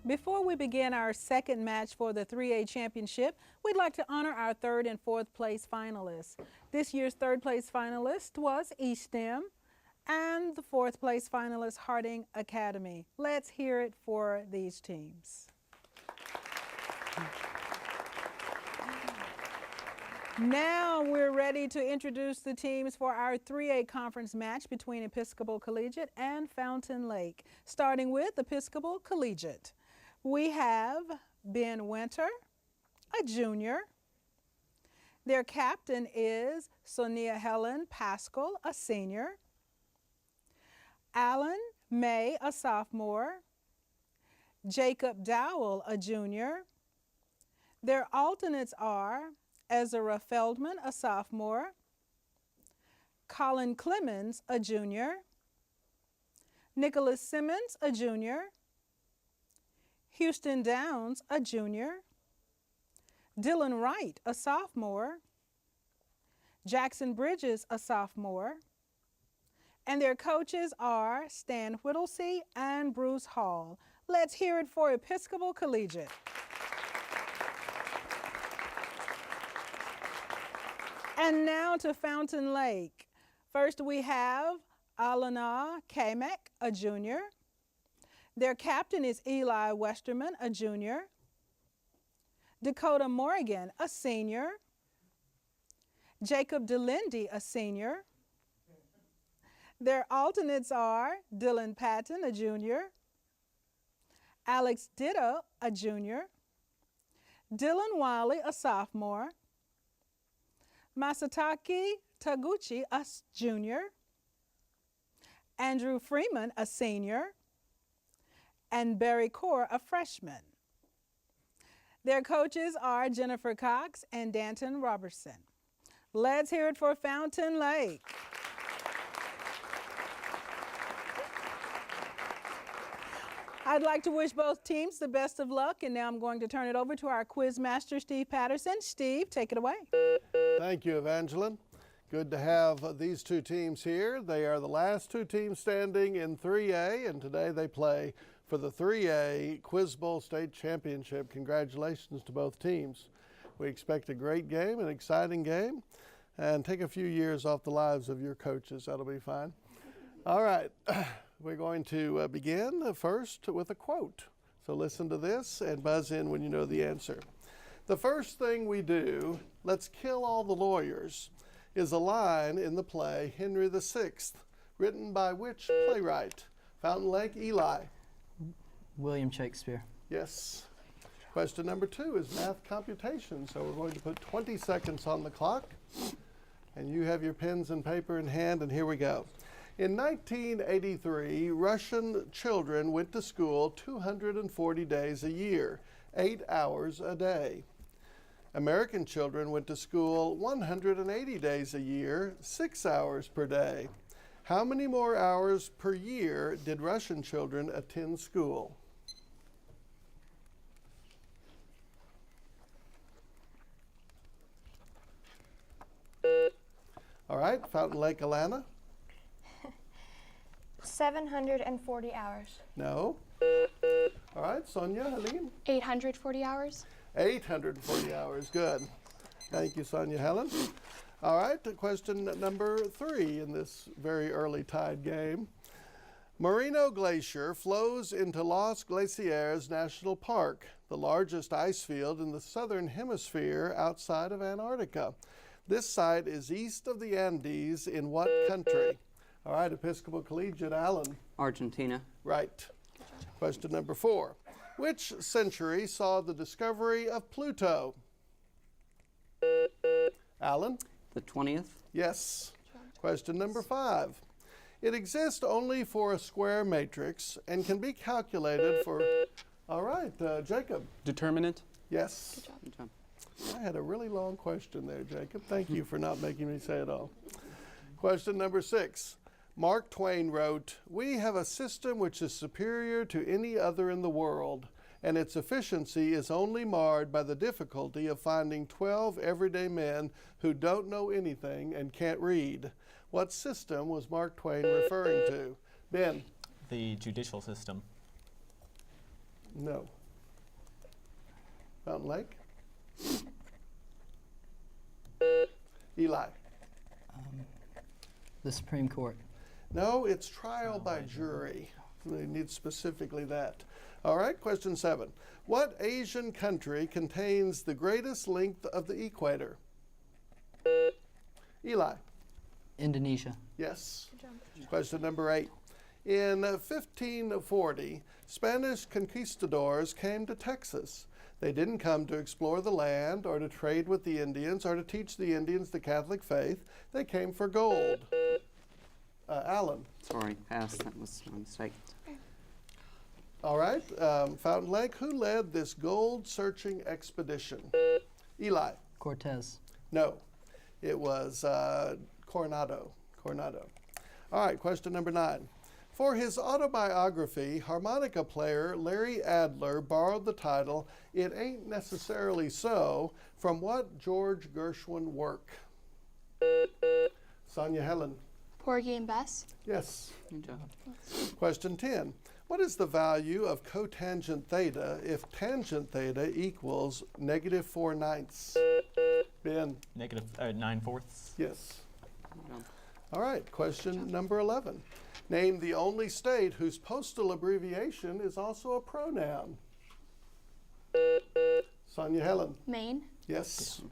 Before we begin our second match for the 3A championship, we'd like to honor our third and fourth place finalists. This year's third place finalist was ESTEM and the fourth place finalist Harding Academy. Let's hear it for these teams. Now we're ready to introduce the teams for our 3A conference match between Episcopal Collegiate and Fountain Lake. Starting with Episcopal Collegiate, we have Ben Winter, a junior. Their captain is Sonia Helen Pascal, a senior. Alan May, a sophomore. Jacob Dowell, a junior. Their alternates are Ezra Feldman, a sophomore. Colin Clemens, a junior. Nicholas Simmons, a junior. Houston Downs, a junior. Dylan Wright, a sophomore. Jackson Bridges, a sophomore. And their coaches are Stan Whittlesey and Bruce Hall. Let's hear it for Episcopal Collegiate. And now to Fountain Lake. First we have Alana Kamek, a junior. Their captain is Eli Westerman, a junior. Dakota Morgan, a senior. Jacob DeLindy, a senior. Their alternates are Dylan Patton, a junior. Alex Ditto, a junior. Dylan Wiley, a sophomore. Masataki Taguchi, a junior. Andrew Freeman, a senior. And Barry Core, a freshman. Their coaches are Jennifer Cox and Danton Robertson. Let's hear it for Fountain Lake. I'd like to wish both teams the best of luck, and now I'm going to turn it over to our quiz master, Steve Patterson. Steve, take it away. Thank you, Evangeline. Good to have these two teams here. They are the last two teams standing in 3A, and today they play for the 3A Quiz Bowl State Championship. Congratulations to both teams. We expect a great game, an exciting game, and take a few years off the lives of your coaches. That'll be fine. All right. We're going to begin first with a quote. So listen to this and buzz in when you know the answer. The first thing we do, let's kill all the lawyers, is a line in the play Henry VI, written by which playwright? Fountain Lake, Eli. William Shakespeare. Yes. Question number 2 is math computation. So we're going to put 20 seconds on the clock. And you have your pens and paper in hand, and here we go. In 1983, Russian children went to school 240 days a year, 8 hours a day. American children went to school 180 days a year, 6 hours per day. How many more hours per year did Russian children attend school? All right, Fountain Lake, Alana. 740 hours. No. All right, Sonia, Helene. 840 hours. 840 hours, good. Thank you, Sonia Helen. All right, question number 3 in this very early tied game. Merino Glacier flows into Los Glaciares National Park, the largest ice field in the southern hemisphere outside of Antarctica. This site is east of the Andes in what country? All right, Episcopal Collegiate, Allen. Argentina. Right. Question number 4. Which century saw the discovery of Pluto? Allen? The 20th. Yes. Question number 5. It exists only for a square matrix and can be calculated for... All right, Jacob. Determinant? Yes. Good job. I had a really long question there, Jacob. Thank you for not making me say it all. Question number 6. Mark Twain wrote, "We have a system which is superior to any other in the world, and its efficiency is only marred by the difficulty of finding 12 everyday men who don't know anything and can't read." What system was Mark Twain referring to? Ben? The judicial system. No. Fountain Lake? Eli? The Supreme Court. No, it's trial by jury. We need specifically that. All right, question 7. What Asian country contains the greatest length of the equator? Eli? Indonesia. Yes. Question number 8. In 1540, Spanish conquistadors came to Texas. They didn't come to explore the land or to trade with the Indians or to teach the Indians the Catholic faith. They came for gold. Alan. Sorry, pass. That was my mistake. All right. Fountain Lake, who led this gold-searching expedition? Eli. Cortez. No. It was Coronado. All right, question number 9. For his autobiography, harmonica player Larry Adler borrowed the title, It Ain't Necessarily So, from what George Gershwin work? Sonia Helen. Porgy and Bess. Yes. Good job. Question 10. What is the value of cotangent theta if tangent theta equals -4/9? Ben. -9/4. Yes. Good job. All right, question number 11. Name the only state whose postal abbreviation is also a pronoun. Sonia Helen. Maine. Yes.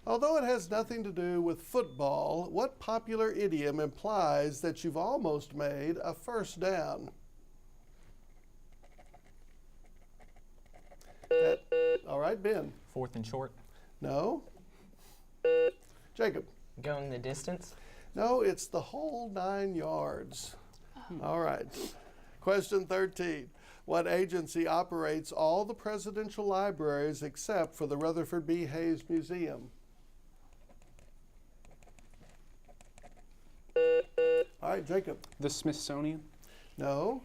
Although it has nothing to do with football, what popular idiom implies that you've almost made a first down? All right, Ben. 4th and short. No. Jacob. Going the distance. No, it's the whole 9 yards. All right. Question 13. What agency operates all the presidential libraries except for the Rutherford B. Hayes Museum? All right, Jacob. The Smithsonian? No.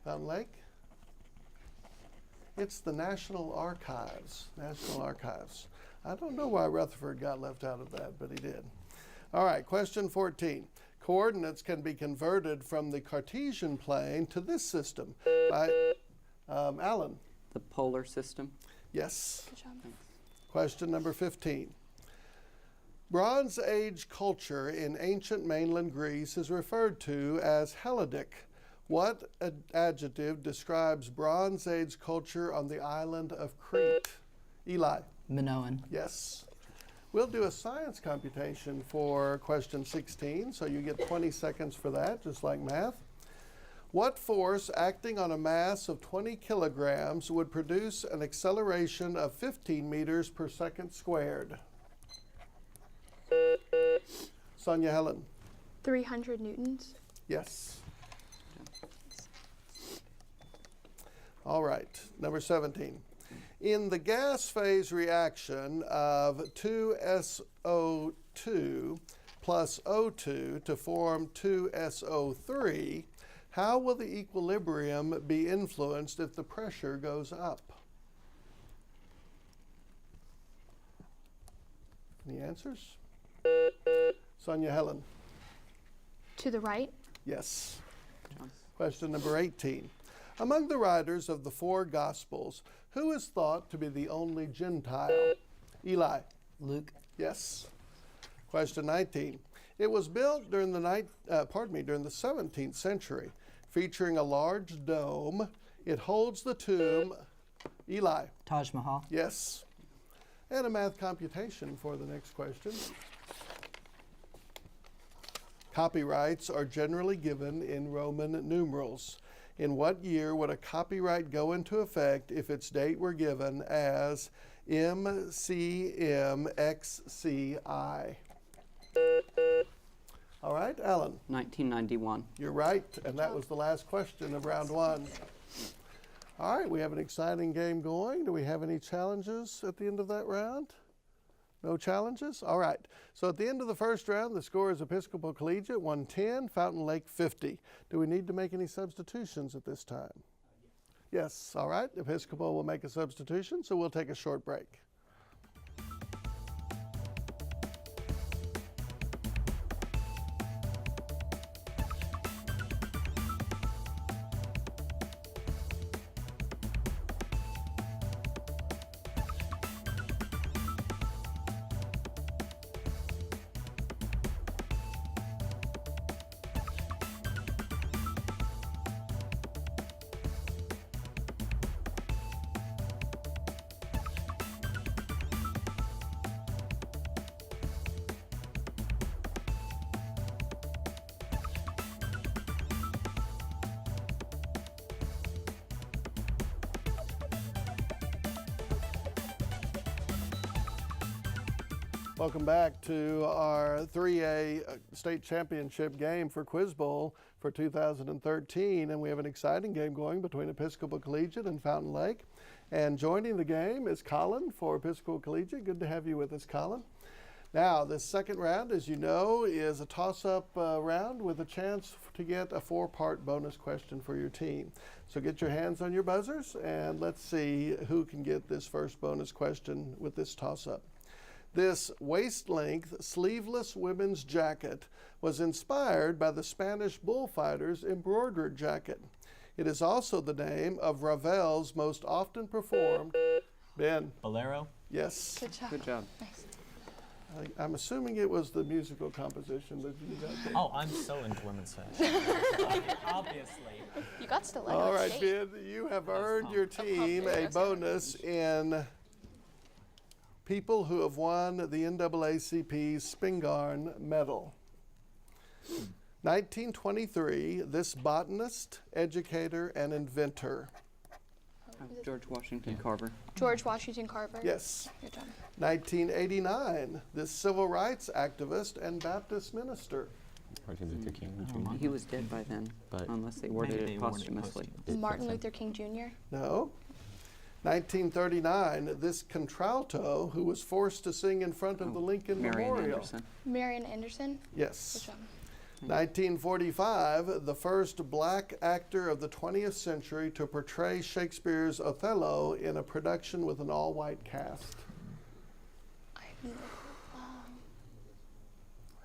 Fountain Lake? It's the National Archives. National Archives. I don't know why Rutherford got left out of that, but he did. All right, question 14. Coordinates can be converted from the Cartesian plane to this system by Alan. The polar system. Yes. Good job. Question number 15. Bronze Age culture in ancient mainland Greece is referred to as Helladic. What adjective describes Bronze Age culture on the island of Crete? Eli. Minoan. Yes. We'll do a science computation for question 16, so you get 20 seconds for that, just like math. What force acting on a mass of 20 kilograms would produce an acceleration of 15 meters per second squared? Sonia Helen. 300 newtons. Yes. All right, number 17. In the gas phase reaction of 2SO2 plus O2 to form 2SO3, how will the equilibrium be influenced if the pressure goes up? Any answers? Sonia Helen. To the right. Yes. John. Question number 18. Among the writers of the 4 Gospels, who is thought to be the only Gentile? Eli. Luke. Yes. Question 19. It was built during the 17th century, featuring a large dome. It holds the tomb. Eli. Taj Mahal. Yes. And a math computation for the next question. Copyrights are generally given in Roman numerals. In what year would a copyright go into effect if its date were given as MCMXCI? All right, Alan. 1991. You're right, and that was the last question of round 1. All right, we have an exciting game going. Do we have any challenges at the end of that round? No challenges? All right. So at the end of the first round, the score is Episcopal Collegiate 110, Fountain Lake 50. Do we need to make any substitutions at this time? Yes. All right. Episcopal will make a substitution, so we'll take a short break. Welcome back to our 3A state championship game for Quiz Bowl for 2013. And we have an exciting game going between Episcopal Collegiate and Fountain Lake. And joining the game is Colin for Episcopal Collegiate. Good to have you with us, Colin. Now, this second round, as you know, is a toss-up round with a chance to get a 4-part bonus question for your team. So get your hands on your buzzers and let's see who can get this first bonus question with this toss-up. This waist-length, sleeveless women's jacket was inspired by the Spanish bullfighters' embroidered jacket. It is also the name of Ravel's most often performed. Ben. Bolero. Yes. Good job. Good job. Nice. I'm assuming it was the musical composition that you got there. Oh, I'm so into women's fashion. Obviously. You got to let All it right, state. Ben, you have earned your team a Yes. bonus in people who have won the NAACP's Spingarn Medal. 1923, this botanist, educator, and inventor. George Washington Carver. George Washington Carver. Yes. Good job. 1989, this civil rights activist and Baptist minister. Martin Luther King Oh, Jr. He was dead by then, But unless they awarded Maybe it they awarded it posthumously. It Martin doesn't. Luther King Jr. No. 1939, this contralto who was forced to sing in front of the Lincoln Marian Memorial. Anderson. Marian Anderson. Good Yes. job. 1945, the first black actor of the 20th century to portray Shakespeare's Othello in a production with an all-white cast.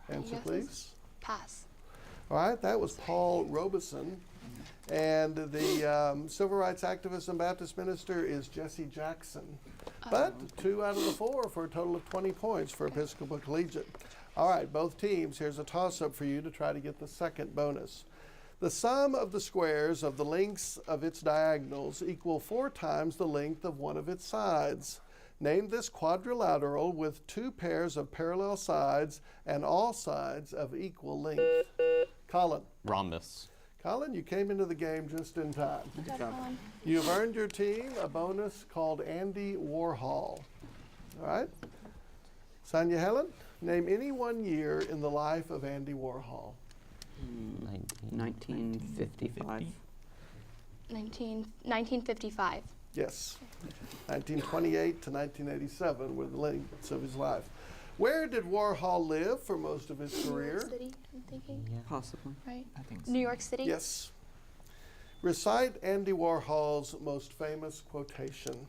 Answer, guesses? please. Pass. All right, that was Paul Robeson. And the civil rights activist and Baptist minister is Jesse Jackson. But 2 out of the 4 for a total of 20 points for Episcopal Collegiate. All right, both teams, here's a toss-up for you to try to get the second bonus. The sum of the squares of the lengths of its diagonals equal 4 times the length of one of its sides. Name this quadrilateral with 2 pairs of parallel sides and all sides of equal length. Colin. Rhombus. Colin, you came into the game just in time. Good job, Colin. You've earned your team a bonus called Andy Warhol. All right? Sonia Helen, name any one year in the life of Andy Warhol. 1955. 1955. Yes. 1928 to 1987 were the lengths of his life. Where did Warhol live for most of his New career? York City, I'm thinking. Yeah. Possibly. Right? I think so. New York City? Yes. Recite Andy Warhol's most famous quotation.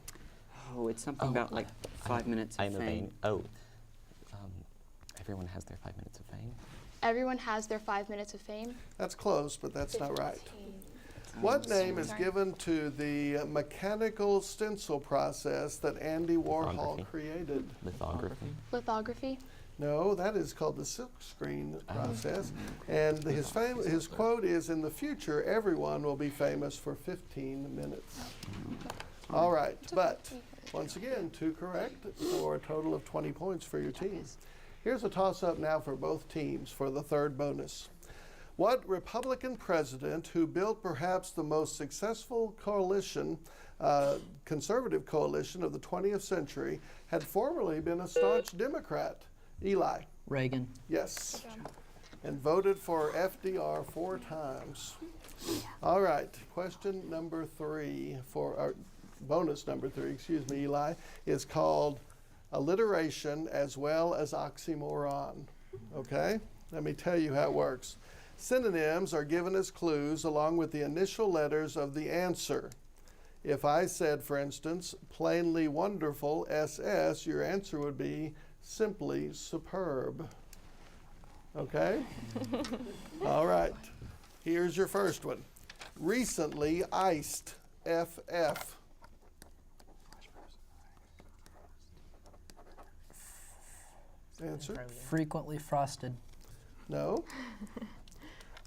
Oh, it's something Oh, about like 5 minutes I of am a fame. vain. Oh. Everyone has their 5 minutes of fame. Everyone has their 5 minutes of fame. That's close, but that's not right. 15. What name is Sorry. given to the mechanical stencil process that Andy Warhol Lithography. created? Lithography. Lithography. No, that is called the silk screen process. And his quote is, "In the future, everyone will be famous for 15 minutes." All right, but once again, 2 correct for a total of 20 points for your team. Here's a toss-up now for both teams for the third bonus. What Republican president who built perhaps the most successful coalition, conservative coalition of the 20th century, had formerly been a staunch Democrat? Eli. Reagan. Yes. And voted for FDR 4 times. All right, question number 3 for our bonus number 3, excuse me, Eli, is called alliteration as well as oxymoron. Okay? Let me tell you how it works. Synonyms are given as clues along with the initial letters of the answer. If I said, for instance, plainly wonderful, SS, your answer would be simply superb. Okay? All right. Here's your first one. Recently iced, FF. Answer? Frequently frosted. No.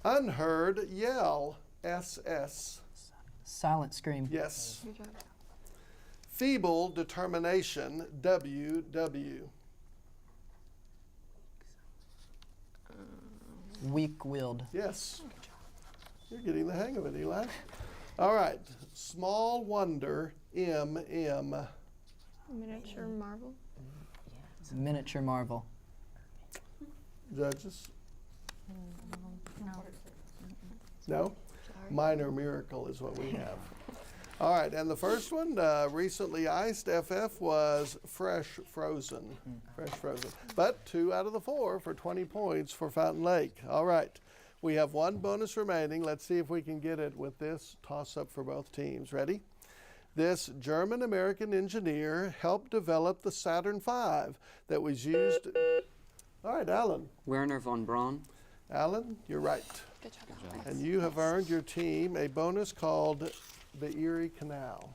Unheard yell, SS. Silent scream. Yes. Good job. Feeble determination, WW. Weak-willed. Yes. You're getting the hang of it, Eli. All right. Small wonder, MM. Miniature marble. Miniature marvel. Judges? No? Minor miracle is what we have. All right, and the first one, recently iced FF was fresh frozen. Fresh frozen. But 2 out of the 4 for 20 points for Fountain Lake. All right, we have 1 bonus remaining. Let's see if we can get it with this toss-up for both teams. Ready? This German-American engineer helped develop the Saturn V that was used. All right, Alan. Werner von Braun. Alan, you're right. Good job. And you have earned your team a bonus called the Erie Canal.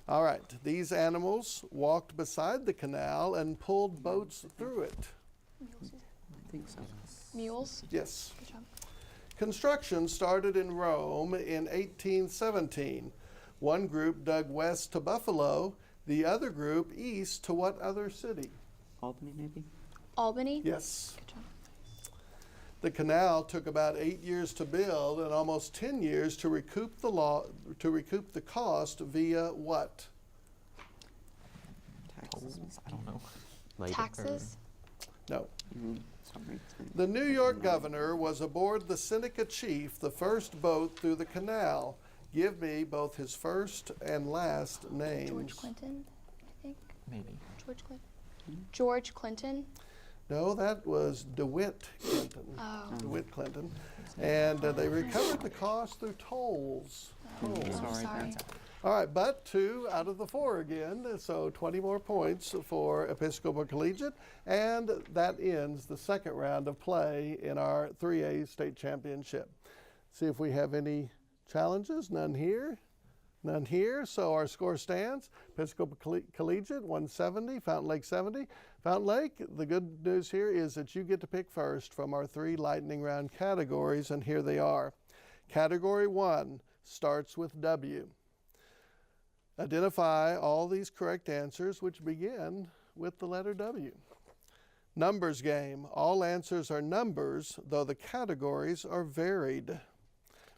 All right, these animals walked beside the canal and pulled boats through it. I think so. Mules. Yes. Good job. Construction started in Rome in 1817. One group dug west to Buffalo, the other group east to what other city? Albany, maybe? Albany. Yes. Good job. The canal took about 8 years to build and almost 10 years to recoup the cost via what? Taxes. I don't know. Later. Taxes. No. Sorry. The New York governor was aboard the Seneca Chief, the first boat through the canal. Give me both his first and last names. George Clinton, I think. Maybe. George Clinton. George Clinton. No, that was DeWitt Clinton. Oh. DeWitt Clinton. And they recovered the cost through tolls. Tolls. Sorry. All right, but 2 out of the 4 again, so 20 more points for Episcopal Collegiate, and that ends the second round of play in our 3A state championship. See if we have any challenges. None here. None here. So our score stands. Episcopal Collegiate 170, Fountain Lake 70. Fountain Lake, the good news here is that you get to pick first from our 3 lightning round categories, and here they are. Category 1 starts with W. Identify all these correct answers which begin with the letter W. Numbers game. All answers are numbers, though the categories are varied.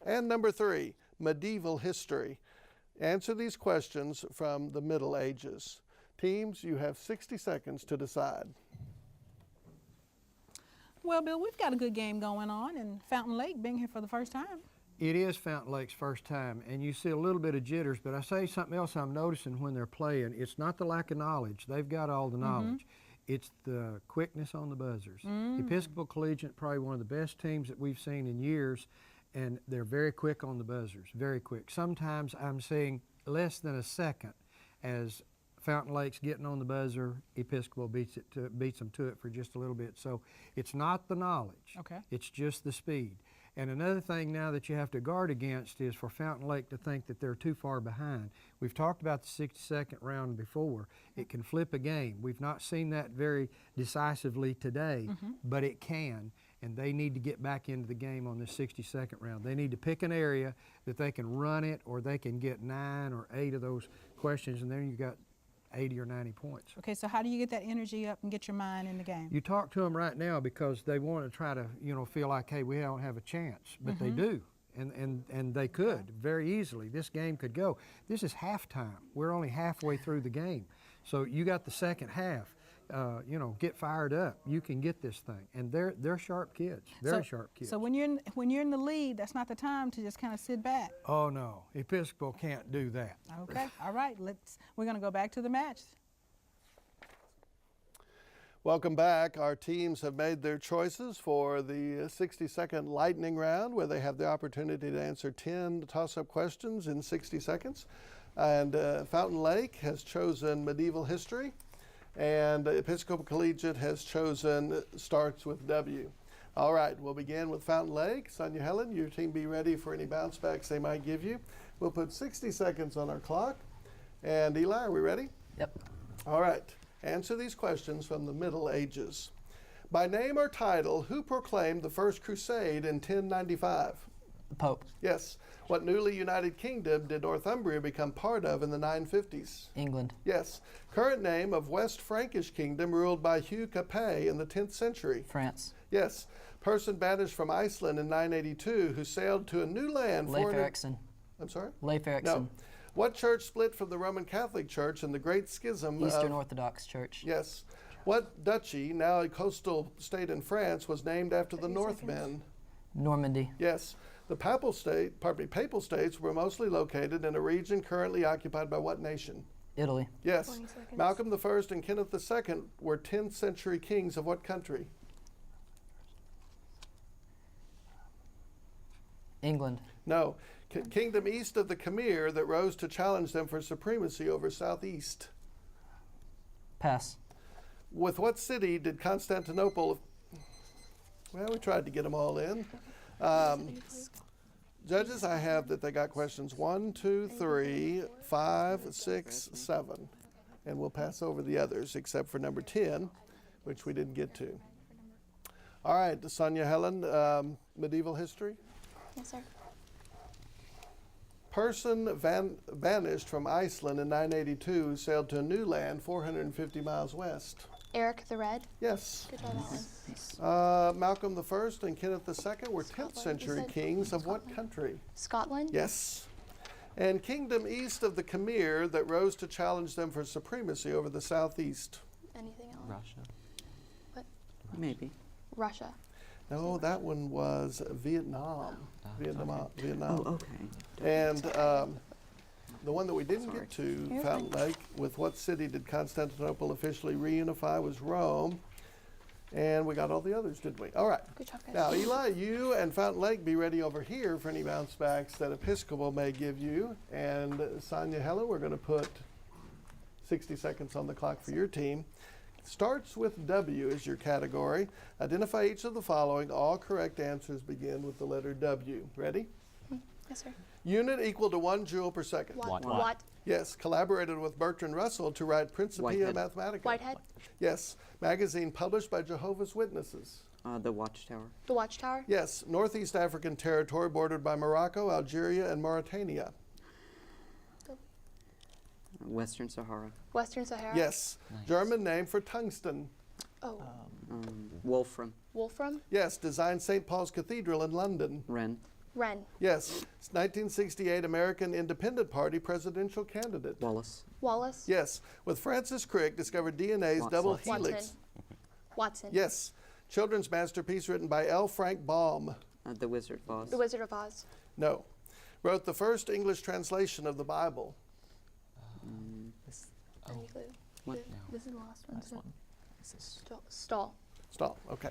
And number 3, medieval history. Answer these questions from the Middle Ages. Teams, you have 60 seconds to decide. Well, Bill, we've got a good game going on, and Fountain Lake being here for the first time. It is Fountain Lake's first time, and you see a little bit of jitters, but I say something else I'm noticing when they're playing. It's not the lack of knowledge. They've got all the knowledge. It's the quickness on the buzzers. Episcopal Collegiate, probably one of the best teams that we've seen in years, and they're very quick on the buzzers, very quick. Sometimes I'm seeing less than a second as Fountain Lake's getting on the buzzer, Episcopal beats them to it for just a little bit. So it's not the knowledge. Okay. It's just the speed. And another thing now that you have to guard against is for Fountain Lake to think that they're too far behind. We've talked about the 62nd round before. It can flip a game. We've not seen that very decisively today, but it can. And they need to get back into the game on this 62nd round. They need to pick an area that they can run it, or they can get 9 or 8 of those questions, and then you got 80 or 90 points. Okay, so how do you get that energy up and get your mind in the game? You talk to them right now because they want to try to, feel like, hey, we don't have a chance, but they do. And they could very easily. This game could go. This is halftime. We're only halfway through the game. So you got the second half. Get fired up. You can get this thing. And they're sharp kids, very sharp kids. So when you're in the lead, that's not the time to just kind of sit back. Oh no, Episcopal can't do that. Okay, all right. We're going to go back to the match. Welcome back. Our teams have made their choices for the 60-second lightning round, where they have the opportunity to answer 10 toss-up questions in 60 seconds. And Fountain Lake has chosen medieval history, and Episcopal Collegiate has chosen starts with W. All right, we'll begin with Fountain Lake. Sonia Helen, your team be ready for any bounce backs they might give you. We'll put 60 seconds on our clock. And Eli, are we ready? Yep. All right. Answer these questions from the Middle Ages. By name or title, who proclaimed the First Crusade in 1095? The Pope. Yes. What newly united kingdom did Northumbria become part of in the 950s? England. Yes. Current name of West Frankish kingdom ruled by Hugh Capet in the 10th century? France. Yes. Person banished from Iceland in 982 who sailed to a new land. Leif Erikson. I'm sorry? Leif Erikson. No. What church split from the Roman Catholic Church in the Great Schism Eastern of... Orthodox Church. Yes. What duchy, now a coastal state in France, was named after the 30 Northmen? Normandy. Yes. The papal states were mostly located in a region currently occupied by what nation? Italy. Yes. 20 seconds. Malcolm I and Kenneth II were 10th century kings of what country? England. No. Kingdom east of the Khmer that rose to challenge them for supremacy over southeast. Pass. With what city did Constantinople... Well, we tried to get them all in. Judges, I have that they got questions 1, 2, 3, 5, 6, 7. And we'll pass over the others except for number 10, which we didn't get to. All right, Sonia Helen, medieval history. Yes, sir. Person vanished from Iceland in 982, sailed to a new land 450 miles west. Eric the Red. Yes. Good try that one. Malcolm I and Kenneth II were 10th Scotland, you century said? kings of what country? Scotland. Yes. And kingdom east of the Khmer that rose to challenge them for supremacy over the southeast. Anything else? Russia. Maybe. Russia. No, that one was Vietnam. Vietnam. Oh, okay. And the one that we didn't get to, Fountain Lake, with what city did Constantinople officially reunify was Rome. And we got all the others, didn't we? All right. Good job, guys. Now, Eli, you and Fountain Lake, be ready over here for any bounce backs that Episcopal may give you. And Sonia Helen, we're going to put 60 seconds on the clock for your team. Starts with W as your category. Identify each of the following. All correct answers begin with the letter W. Ready? Yes, sir. Unit equal to 1 joule per second. Watt. Watt. Watt. Yes. Collaborated with Bertrand Russell to write Principia Whitehead. Mathematica. Whitehead. Yes. Magazine published by Jehovah's Witnesses. The Watchtower. The Watchtower. Yes. Northeast African territory bordered by Morocco, Algeria, and Mauritania. Western Sahara. Western Sahara. Yes. Nice. German name for tungsten. Oh. Wolfram. Wolfram. Yes. Designed St. Paul's Cathedral in London. Wren. Wren. Yes. 1968 American Independent Party presidential candidate. Wallace. Wallace. Yes. With Francis Crick discovered DNA's Watson. double Watson. helix. Watson. Yes. Children's masterpiece written by L. Frank Baum. The Wizard of Oz. The Wizard of Oz. No. Wrote the first English translation of the Bible. Any clue? What? Th- This is the last one. Last so- one. This is Stall. Stall. Okay.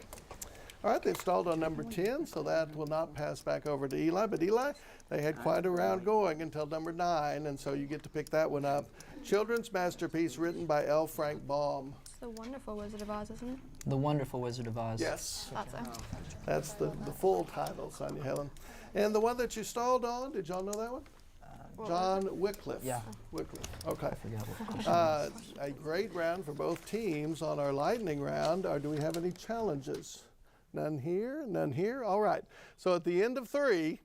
All right, they've stalled on number 10, so that will not pass back over to Eli. But Eli, they had quite a round going until number 9, and so you get to pick that one up. Children's masterpiece written by L. Frank Baum. It's the Wonderful Wizard of Oz, isn't it? The Wonderful Wizard of Oz. Yes, Thought so. that's the full title, Sonia Helen. And the one that you stalled on, did y'all know that one? John Wycliffe. Yeah. Wycliffe. Okay. Forgot what question. A great round for both teams on our lightning round. Or do we have any challenges? None here, none here. All right. So at the end of 3,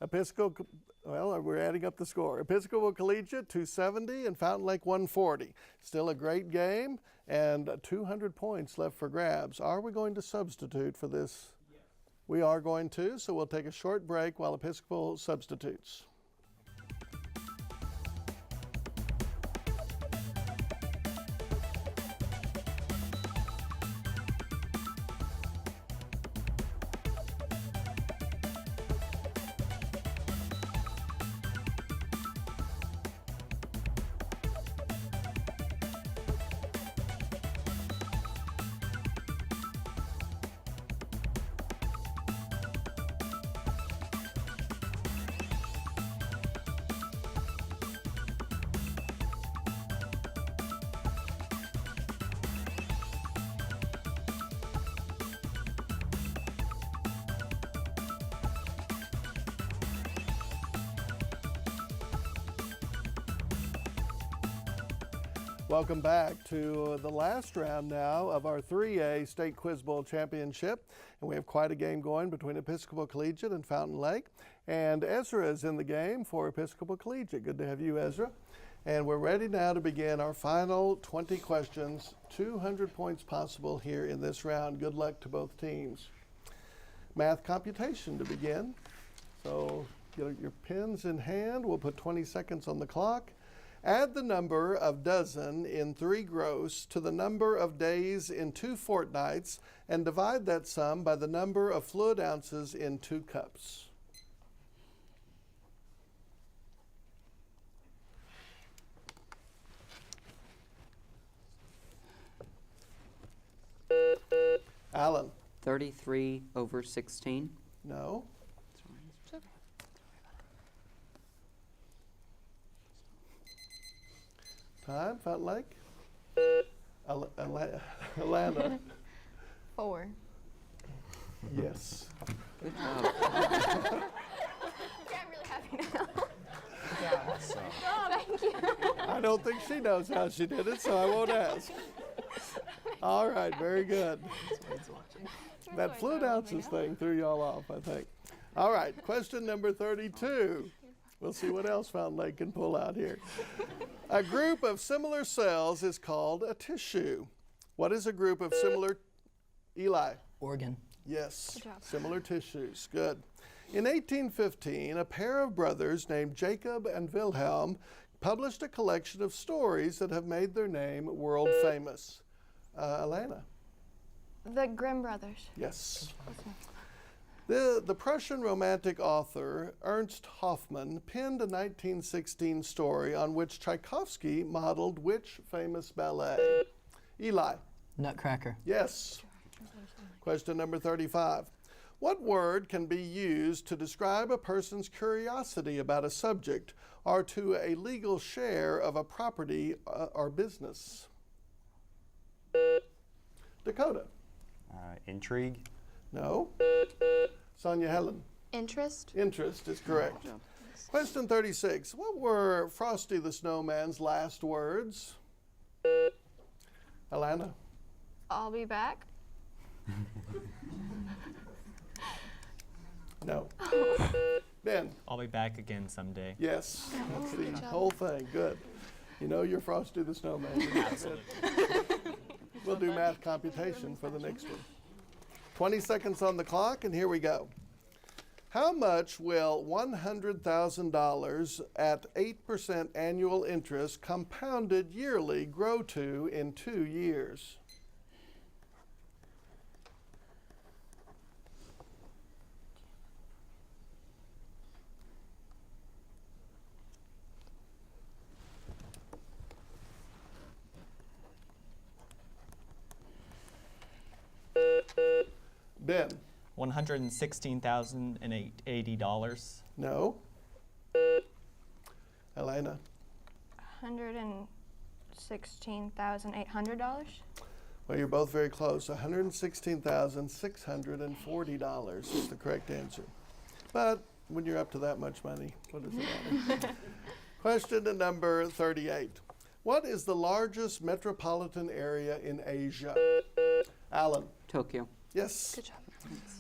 Episcopal, well, we're adding up the score. Episcopal Collegiate 270 and Fountain Lake 140. Still a great game and 200 points left for grabs. Are we going to substitute for this? Yes. We are going to, so we'll take a short break while Episcopal substitutes. Welcome back to the last round now of our 3A State Quiz Bowl Championship. And we have quite a game going between Episcopal Collegiate and Fountain Lake. And Ezra is in the game for Episcopal Collegiate. Good to have you, Ezra. And we're ready now to begin our final 20 questions, 200 points possible here in this round. Good luck to both teams. Math computation to begin. So Get your pens in hand. We'll put 20 seconds on the clock. Add the number of dozen in 3 gross to the number of days in 2 fortnights and divide that sum by the number of fluid ounces in 2 cups. Alan. 33 over 16. No. Time, Fountain Lake. Alana. 4. Yes. Good job. Yeah, I'm really happy now. Oh, thank you. I don't think she knows how she did it, so I won't ask. All right, very good. That fluid ounces thing threw y'all off, I think. All right, question number 32. We'll see what else Fountain Lake can pull out here. A group of similar cells is called a tissue. What is a group of similar, Eli? Organ. Yes, Good job. similar tissues. Good. In 1815, a pair of brothers named Jacob and Wilhelm published a collection of stories that have made their name world famous. Alana? The Grimm brothers. Yes. The Prussian romantic author Ernst Hoffmann penned a 1916 story on which Tchaikovsky modeled which famous ballet? Eli? Nutcracker. Yes. Question number 35. What word can be used to describe a person's curiosity about a subject or to a legal share of a property or business? Dakota? Intrigue. No. Sonia Helen? Interest. Interest is correct. Good job. Question 36. What were Frosty the Snowman's last words? Alana? I'll be back. No. Ben? I'll be back again someday. Yes. That's the Good job. whole thing. Good. You know you're Frosty the Snowman. Absolutely. We'll do math computation for the next one. 20 seconds on the clock, and here we go. How much will $100,000 at 8% annual interest compounded yearly grow to in 2 years? Ben? $116,080. No. Elena? $116,800. Well, you're both very close. $116,640 is the correct answer. But when you're up to that much money, what does it matter? Question number 38. What is the largest metropolitan area in Asia? Alan? Tokyo. Yes. Good job.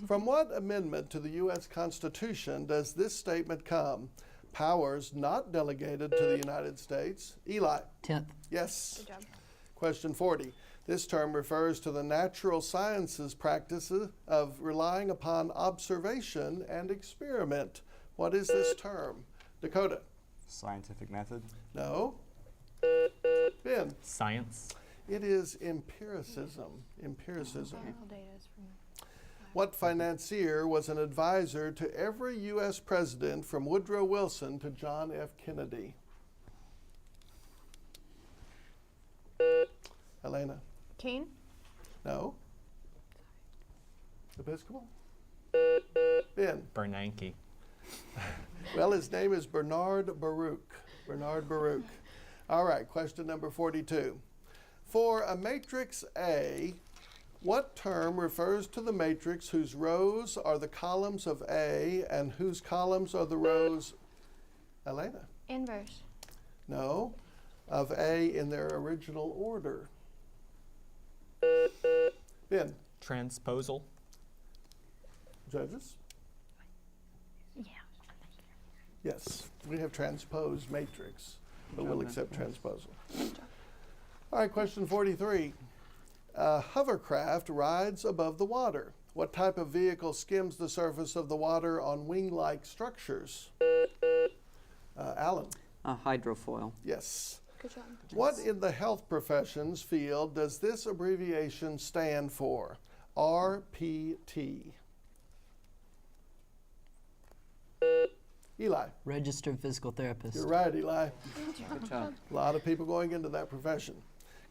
From what amendment to the U.S. Constitution does this statement come? Powers not delegated to the United States. Eli? 10th. Yes. Good job. Question 40. This term refers to the natural sciences practices of relying upon observation and experiment. What is this term? Dakota? Scientific method. No. Ben? Science. It is empiricism. Empiricism. All data is from What financier was an advisor to every U.S. president from Woodrow Wilson to John F. Kennedy? Elena? Keene. No. Episcopal? Ben? Bernanke. Well, his name is Bernard Baruch. Bernard Baruch. All right, question number 42. For a matrix A, what term refers to the matrix whose rows are the columns of A and whose columns are the rows, Elena? Inverse. No, of A in their original order. Ben? Transposal. Judges? Yeah. Yes, we have transposed matrix, but we'll accept transposal. All right, question 43. A hovercraft rides above the water. What type of vehicle skims the surface of the water on wing-like structures? Alan? Hydrofoil. Yes. Good job. What in the health professions field does this abbreviation stand for? RPT. Eli? Registered physical therapist. You're right, Eli. Good job. A lot of people going into that profession.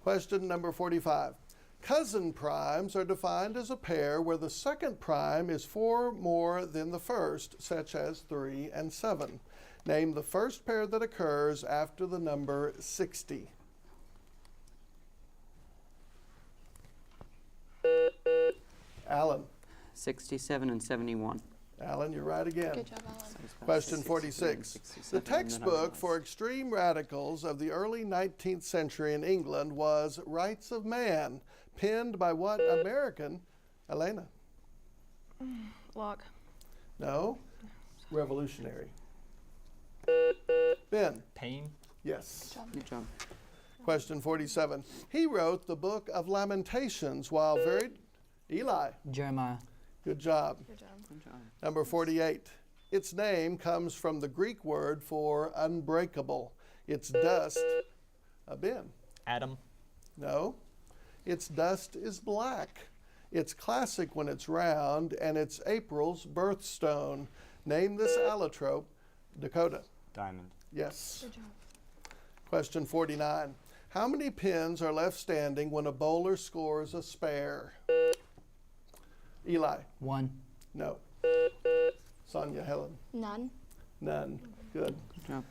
Question number 45. Cousin primes are defined as a pair where the second prime is 4 more than the first, such as 3 and 7. Name the first pair that occurs after the number 60. Alan. 67 and 71. Alan, you're right again. Good job, Alan. Question 46. The textbook for extreme radicals of the early 19th century in England was Rights of Man, penned by what American? Elena? Locke. No. Revolutionary. Ben? Pain. Yes. Good job. Question 47. He wrote the book of Lamentations while very... Eli? Jeremiah. Good job. Good job. Good job. Number 48. Its name comes from the Greek word for unbreakable. Its dust... Ben? Adam. No. Its dust is black. It's classic when it's round, and it's April's birthstone. Name this allotrope. Dakota. Diamond. Yes. Good job. Question 49. How many pins are left standing when a bowler scores a spare? Eli. 1. No. Sonia, Helen. None. None. Good. Good job.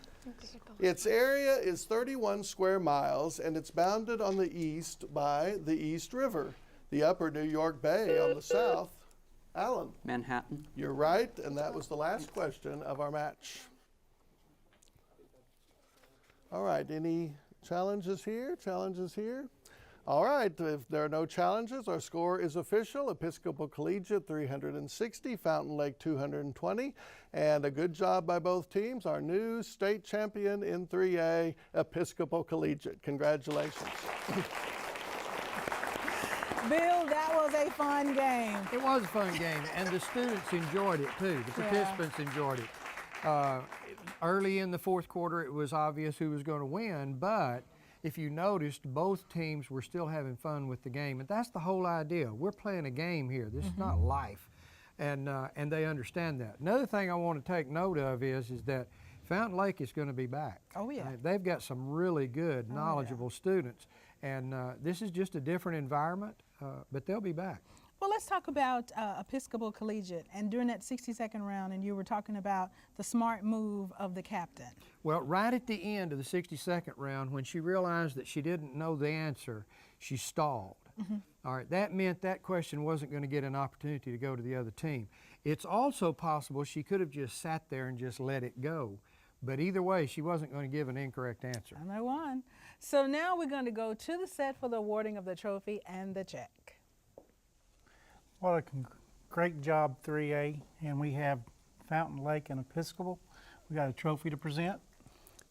Its area is 31 square miles, and it's bounded on the east by the East River, the upper New York Bay on the south. Alan. Manhattan. You're right, and that was the last question of our match. All right, any challenges here? Challenges here? All right, if there are no challenges, our score is official. Episcopal Collegiate 360, Fountain Lake 220, and a good job by both teams. Our new state champion in 3A, Episcopal Collegiate. Congratulations. Bill, that was a fun game. It was a fun game, and the students enjoyed it too. The participants enjoyed it. Early in the fourth quarter, it was obvious who was going to win, but if you noticed, both teams were still having fun with the game, and that's the whole idea. We're playing a game here. This is not life, and they understand that. Another thing I want to take note of is that Fountain Lake is going to be back. Oh, yeah. They've got some really good, knowledgeable students, and this is just a different environment, but they'll be back. Well, let's talk about Episcopal Collegiate. And during that 60-second round, and you were talking about the smart move of the captain. Well, right at the end of the 60-second round, when she realized that she didn't know the answer, she stalled. All right, that meant that question wasn't going to get an opportunity to go to the other team. It's also possible she could have just sat there and just let it go. But either way, she wasn't going to give an incorrect answer. And they won. So now we're going to go to the set for the awarding of the trophy and the check. What a great job, 3A, and we have Fountain Lake and Episcopal. We got a trophy to present.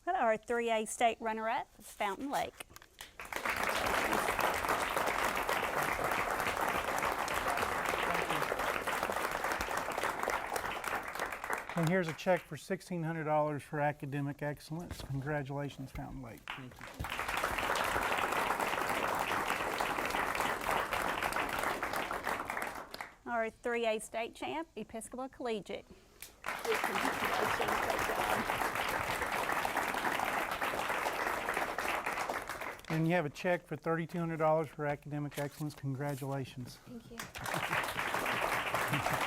Well, our 3A state runner-up is Fountain Lake. And here's a check for $1,600 for academic excellence. Congratulations, Fountain Lake. Thank you. Our 3A state champ, Episcopal Collegiate. And you have a check for $3,200 for academic excellence. Congratulations. Thank you.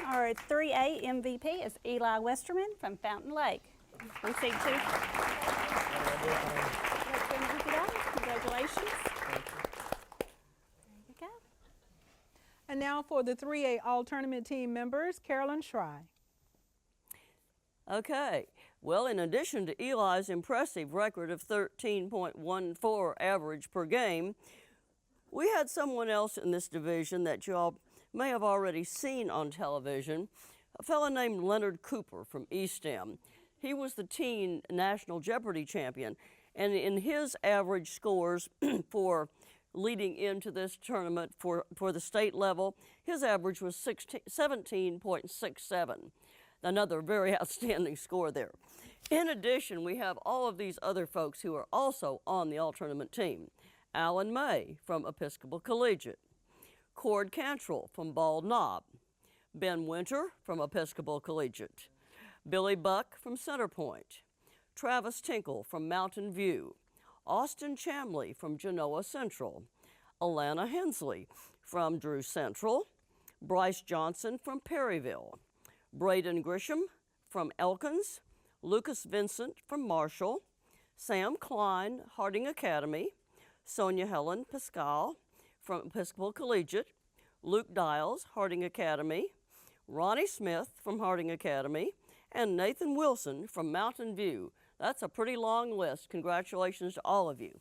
Our 3A MVP is Eli Westerman from Fountain Lake. Receive 2. Congratulations. There you go. And now for the 3A all-tournament team members, Carolyn Schry. Okay, well, in addition to Eli's impressive record of 13.14 average per game, we had someone else in this division that y'all may have already seen on television, a fellow named Leonard Cooper from East End. He was the teen National Jeopardy champion, and in his average scores for leading into this tournament for the state level. His average was 17.67. Another very outstanding score there. In addition, we have all of these other folks who are also on the all-tournament team. Alan May from Episcopal Collegiate, Cord Cantrell from Bald Knob, Ben Winter from Episcopal Collegiate, Billy Buck from Centerpoint, Travis Tinkle from Mountain View, Austin Chamley from Genoa Central, Alana Hensley from Drew Central, Bryce Johnson from Perryville, Braden Grisham from Elkins, Lucas Vincent from Marshall, Sam Klein, Harding Academy, Sonia Helen Pascal from Episcopal Collegiate, Luke Dials, Harding Academy, Ronnie Smith from Harding Academy, and Nathan Wilson from Mountain View. That's a pretty long list. Congratulations to all of you.